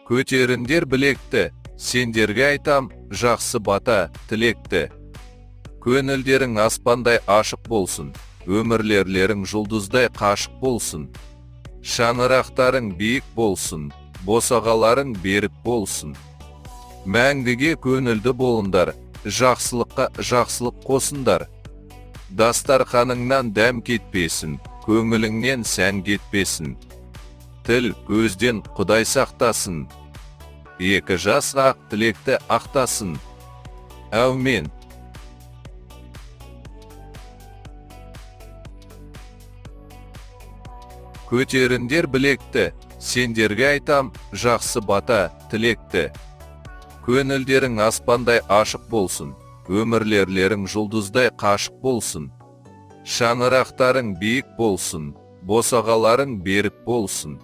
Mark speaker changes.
Speaker 1: Көтеріндер білекті, сендерге айтам, жақсы бата, тілекті. Көңілдерің аспандай ашық болсын, өмірлерлерің жұлдыздай қашық болсын. Шаңырақтарың биік болсын, босағаларың берік болсын. Мәңгіге көңілді болыңдар, жақсылыққа жақсылық қосындар. Дастарханыңнан дәм кетпесін, көңіліңнен сән кетпесін. Тіл көзден Құдай сақтасын. Екі жас ақ тілекті ақтасын. Әумин. Көтеріндер білекті, сендерге айтам, жақсы бата, тілекті. Көңілдерің аспандай ашық болсын, өмірлерлерің жұлдыздай қашық болсын. Шаңырақтарың биік болсын, босағаларың берік болсын.